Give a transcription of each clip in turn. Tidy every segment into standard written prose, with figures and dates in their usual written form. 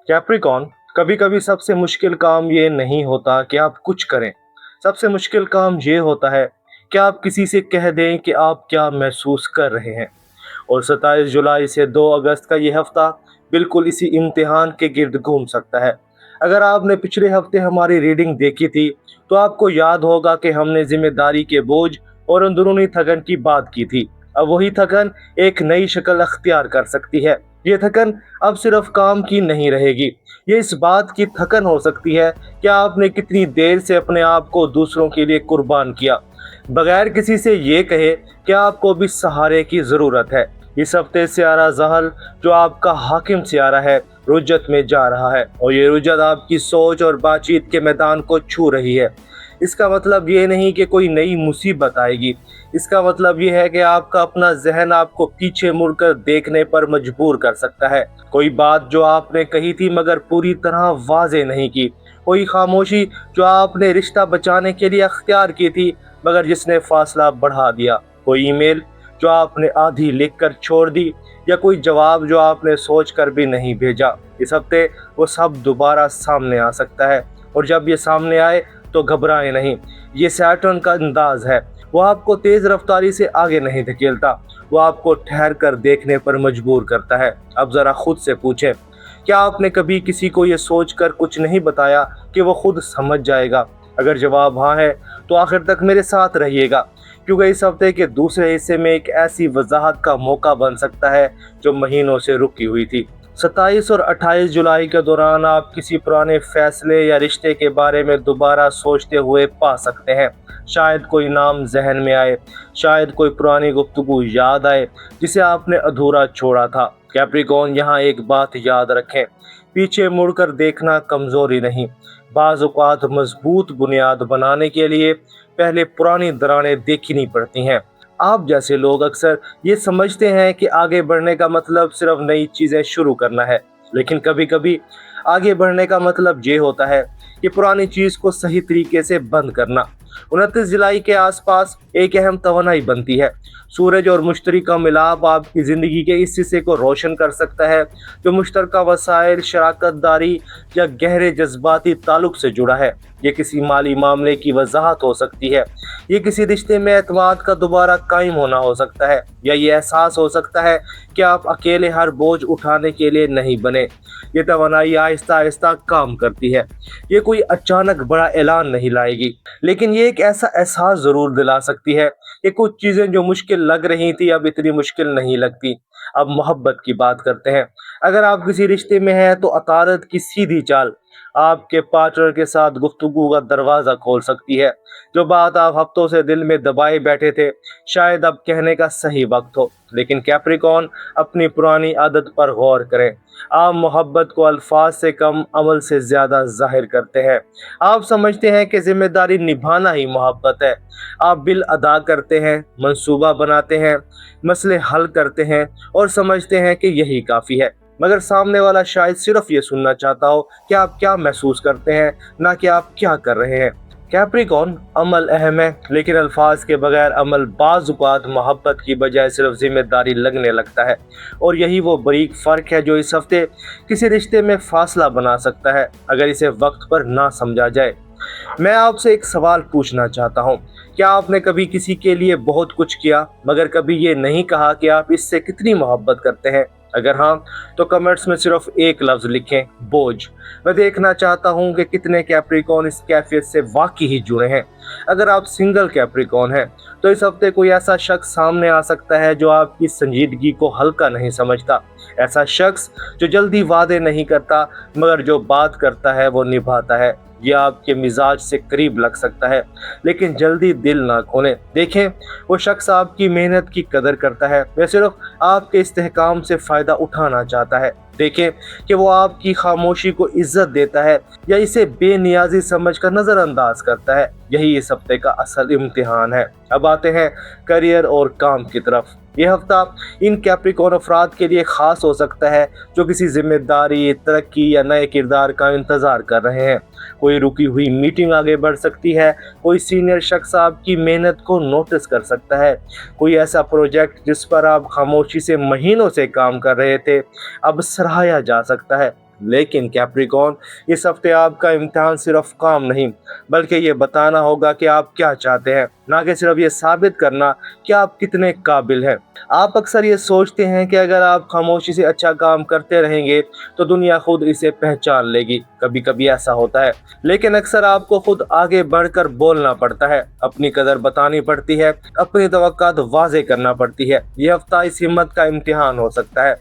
Capricorn, कभी कभी सबसे मुश्किल काम ये नहीं होता कि आप कुछ करें। सबसे मुश्किल काम ये होता है कि आप किसी से कह दें कि आप क्या महसूस कर रहे हैं। और 27 जुलाई से 2 अगस्त का ये हफ्ता बिल्कुल इसी इम्तिहान के गिर्द घूम सकता है। अगर आपने पिछले हफ्ते हमारी रीडिंग देखी थी तो आपको याद होगा कि हमने जिम्मेदारी के बोझ और अंदरूनी थकन की बात की थी। अब वही थकन एक नई शक्ल अख्तियार कर सकती है। ये थकन अब सिर्फ काम की नहीं रहेगी, ये इस बात की थकन हो सकती है कि आपने कितनी देर से अपने आप को दूसरों के लिए कुर्बान किया, बगैर किसी से ये कहे कि आपको भी सहारे की ज़रूरत है। इस हफ्ते सियारा जहल, जो आपका हाकिम सियारा है, रुजत में जा रहा है और ये रुजत आपकी सोच और बातचीत के मैदान को छू रही है। इसका मतलब ये नहीं कि कोई नई मुसीबत आएगी, इसका मतलब ये है कि आपका अपना जहन आपको पीछे मुड़कर देखने पर मजबूर कर सकता है। कोई बात जो आपने कही थी मगर पूरी तरह वाजे नहीं की, कोई खामोशी जो आपने रिश्ता बचाने के लिए अख्तियार की थी मगर जिसने फासला बढ़ा दिया, कोई ईमेल जो आपने आधी लिखकर छोड़ दी, या कोई जवाब जो आपने सोचकर भी नहीं भेजा। इस हफ्ते वो सब दोबारा सामने आ सकता है और जब ये सामने आए तो घबराएं नहीं। ये सैटर्न का अंदाज है, वो आपको तेज रफ्तारी से आगे नहीं धकेलता, वो आपको ठहर कर देखने पर मजबूर करता है। अब जरा खुद से पूछें, क्या आपने कभी किसी को ये सोचकर कुछ नहीं बताया कि वो खुद समझ जाएगा? अगर जवाब हाँ है तो आखिर तक मेरे साथ रहिएगा, क्योंकि इस हफ्ते के दूसरे हिस्से में एक ऐसी वजाहत का मौका बन सकता है जो महीनों से रुकी हुई थी। 27 और 28 जुलाई के दौरान आप किसी पुराने फैसले या रिश्ते के बारे में दोबारा सोचते हुए पा सकते हैं। शायद कोई नाम जहन में आए, शायद कोई पुरानी गुफ्तगू याद आए जिसे आपने अधूरा छोड़ा था। कैप्रिकॉन, यहाँ एक बात याद रखें, पीछे मुड़कर देखना कमजोरी नहीं, बाज़ औक़ात मजबूत बुनियाद बनाने के लिए पहले पुरानी दरारें देखनी पड़ती हैं। आप जैसे लोग अक्सर ये समझते हैं कि आगे बढ़ने का मतलब सिर्फ नई चीज़ें शुरू करना है, लेकिन कभी कभी आगे बढ़ने का मतलब ये होता है कि पुरानी चीज़ को सही तरीके से बंद करना। 29 जुलाई के आसपास एक अहम तवानाई बनती है। सूरज और मुश्तरी का मिलाप आपकी ज़िंदगी के इस हिस्से को रोशन कर सकता है जो मुश्तरका वसाइल, शराकत दारी या गहरे जज्बाती ताल्लुक से जुड़ा है। ये किसी माली मामले की वजाहत हो सकती है, ये किसी रिश्ते में एतमाद का दोबारा कायम होना हो सकता है, या ये एहसास हो सकता है कि आप अकेले हर बोझ उठाने के लिए नहीं बने। ये तवानाई आहिस्ता आहिस्ता काम करती है, ये कोई अचानक बड़ा ऐलान नहीं लाएगी, लेकिन ये एक ऐसा एहसास ज़रूर दिला सकती है कि कुछ चीज़ें जो मुश्किल लग रही थी अब इतनी मुश्किल नहीं लगती। अब मोहब्बत की बात करते हैं। अगर आप किसी रिश्ते में हैं तो अतारत की सीधी चाल आपके पार्टनर के साथ गुफ्तगू का दरवाज़ा खोल सकती है। जो बात आप हफ्तों से दिल में दबाए बैठे थे, शायद अब कहने का सही वक्त हो। लेकिन कैप्रिकॉन, अपनी पुरानी आदत पर गौर करें। आप मोहब्बत को अल्फाज से कम अमल से ज़्यादा जाहिर करते हैं। आप समझते हैं कि जिम्मेदारी निभाना ही मोहब्बत है। आप बिल अदा करते हैं, मंसूबा बनाते हैं, मसले हल करते हैं और समझते हैं कि यही काफ़ी है। मगर सामने वाला शायद सिर्फ ये सुनना चाहता हो कि आप क्या महसूस करते हैं, ना कि आप क्या कर रहे हैं। कैप्रिकॉन, अमल अहम है, लेकिन अल्फाज के बगैर अमल बाज़ औक़ात मोहब्बत की बजाय सिर्फ जिम्मेदारी लगने लगता है। और यही वो बारीक फ़र्क है जो इस हफ्ते किसी रिश्ते में फासला बना सकता है अगर इसे वक्त पर ना समझा जाए। मैं आपसे एक सवाल पूछना चाहता हूँ, क्या आपने कभी किसी के लिए बहुत कुछ किया मगर कभी ये नहीं कहा कि आप इससे कितनी मोहब्बत करते हैं? अगर हाँ, तो कमेंट्स में सिर्फ एक लफ्ज़ लिखें, बोझ। मैं देखना चाहता हूँ कि कितने कैप्रिकॉन इस कैफियत से वाकई ही जुड़े हैं। अगर आप सिंगल कैप्रिकॉन हैं तो इस हफ्ते कोई ऐसा शख्स सामने आ सकता है जो आपकी संजीदगी को हल्का नहीं समझता। ऐसा शख्स जो जल्दी वादे नहीं करता मगर जो बात करता है वो निभाता है। ये आपके मिजाज से करीब लग सकता है, लेकिन जल्दी दिल ना खोलें। देखें, वो शख्स आपकी मेहनत की कदर करता है, वह सिर्फ आपके इस्तेहकाम से फ़ायदा उठाना चाहता है। देखें कि वो आपकी खामोशी को इज्जत देता है या इसे बेनियाजी समझकर नज़रअंदाज करता है। यही इस हफ्ते का असल इम्तिहान है। अब आते हैं करियर और काम की तरफ। यह हफ्ता इन कैप्रिकॉन अफराद के लिए ख़ास हो सकता है जो किसी जिम्मेदारी, तरक्की या नए किरदार का इंतज़ार कर रहे हैं। कोई रुकी हुई मीटिंग आगे बढ़ सकती है, कोई सीनियर शख्स आपकी मेहनत को नोटिस कर सकता है, कोई ऐसा प्रोजेक्ट जिस पर आप खामोशी से महीनों से काम कर रहे थे अब सराहा जा सकता है। लेकिन कैप्रिकॉर्न, इस हफ्ते आपका इम्तिहान सिर्फ काम नहीं बल्कि ये बताना होगा कि आप क्या चाहते हैं, ना कि सिर्फ ये साबित करना कि आप कितने काबिल हैं। आप अक्सर ये सोचते हैं कि अगर आप खामोशी से अच्छा काम करते रहेंगे तो दुनिया खुद इसे पहचान लेगी। कभी कभी ऐसा होता है, लेकिन अक्सर आपको खुद आगे बढ़कर बोलना पड़ता है, अपनी कदर बतानी पड़ती है, अपनी तवक्कात वाज़ेह करना पड़ती है। ये हफ्ता इस हिम्मत का इम्तिहान हो सकता है।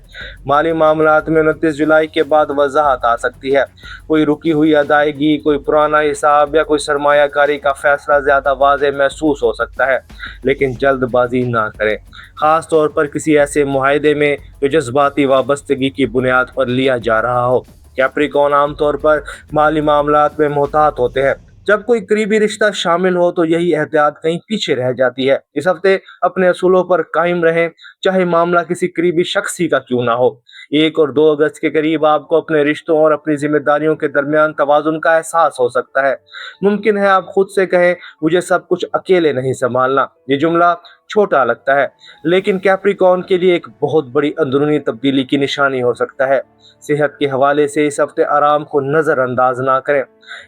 माली मामलात में 29 जुलाई के बाद वजाहत आ सकती है। कोई रुकी हुई अदायगी, कोई पुराना हिसाब या कोई सरमायाकारी का फैसला ज़्यादा वाज़ेह महसूस हो सकता है, लेकिन जल्दबाजी ना करें, ख़ास तौर पर किसी ऐसे मुआहदे में जो जज्बाती वाबस्तगी की बुनियाद पर लिया जा रहा हो। कैप्रिकॉर्न आमतौर पर माली मामलात में मोहतात होते हैं। जब कोई करीबी रिश्ता शामिल हो तो यही एहतियात कहीं पीछे रह जाती है। इस हफ्ते अपने असूलों पर कायम रहें, चाहे मामला किसी करीबी शख्स ही का क्यों ना हो। 1 और 2 अगस्त के करीब आपको अपने रिश्तों और अपनी जिम्मेदारियों के दरमियान तवाज़ुन का एहसास हो सकता है। मुमकिन है आप खुद से कहें, मुझे सब कुछ अकेले नहीं संभालना। ये जुमला छोटा लगता है, लेकिन कैप्रिकॉर्न के लिए एक बहुत बड़ी अंदरूनी तब्दीली की निशानी हो सकता है। सेहत के हवाले से इस हफ्ते आराम को नज़रअंदाज ना करें।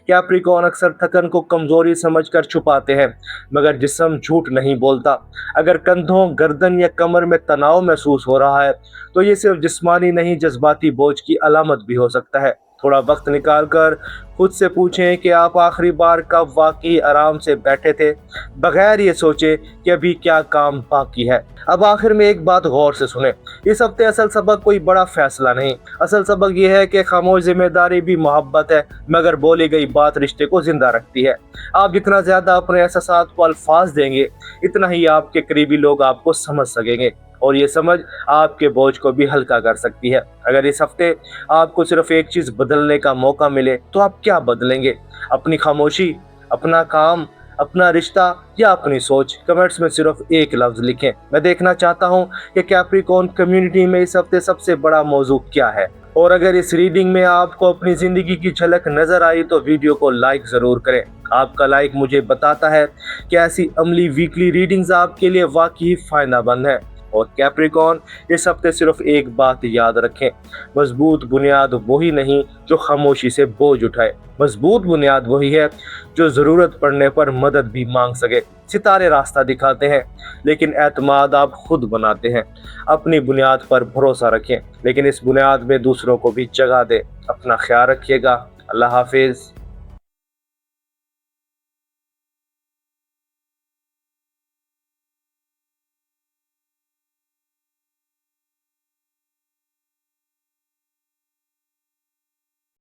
कैप्रिकॉर्न अक्सर थकन को कमजोरी समझकर छुपाते हैं, मगर जिस्म झूठ नहीं बोलता। अगर कंधों, गर्दन या कमर में तनाव महसूस हो रहा है तो ये सिर्फ जिस्मानी नहीं, जज्बाती बोझ की अलामत भी हो सकता है। थोड़ा वक्त निकाल कर खुद से पूछें कि आप आखिरी बार कब वाकई आराम से बैठे थे, बगैर ये सोचे कि अभी क्या काम बाकी है। अब आखिर में एक बात गौर से सुने, इस हफ्ते असल सबक कोई बड़ा फैसला नहीं, असल सबक ये है कि खामोश जिम्मेदारी भी मोहब्बत है, मगर बोली गई बात रिश्ते को जिंदा रखती है। आप जितना ज्यादा अपने एहसासात को अल्फाज देंगे, इतना ही आपके करीबी लोग आपको समझ सकेंगे, और ये समझ आपके बोझ को भी हल्का कर सकती है। अगर इस हफ्ते आपको सिर्फ एक चीज बदलने का मौका मिले तो आप क्या बदलेंगे? अपनी खामोशी, अपना काम, अपना रिश्ता या अपनी सोच? कमेंट्स में सिर्फ एक लफ्ज लिखें। मैं देखना चाहता हूँ कि कैप्रिकॉर्न कम्युनिटी में इस हफ्ते सबसे बड़ा मौजू क्या है। और अगर इस रीडिंग में आपको अपनी जिंदगी की झलक नजर आई तो वीडियो को लाइक जरूर करें। आपका लाइक मुझे बताता है कि ऐसी अमली वीकली रीडिंग्स आपके लिए वाकई फायदेमंद है। और कैप्रिकॉर्न, इस हफ्ते सिर्फ एक बात याद रखें, मजबूत बुनियाद वही नहीं जो खामोशी से बोझ उठाए, मजबूत बुनियाद वही है जो ज़रूरत पड़ने पर मदद भी मांग सके। सितारे रास्ता दिखाते हैं, लेकिन एतमाद आप खुद बनाते हैं। अपनी बुनियाद पर भरोसा रखें, लेकिन इस बुनियाद में दूसरों को भी जगह दें। अपना ख्याल रखिएगा। अल्लाह हाफिज़।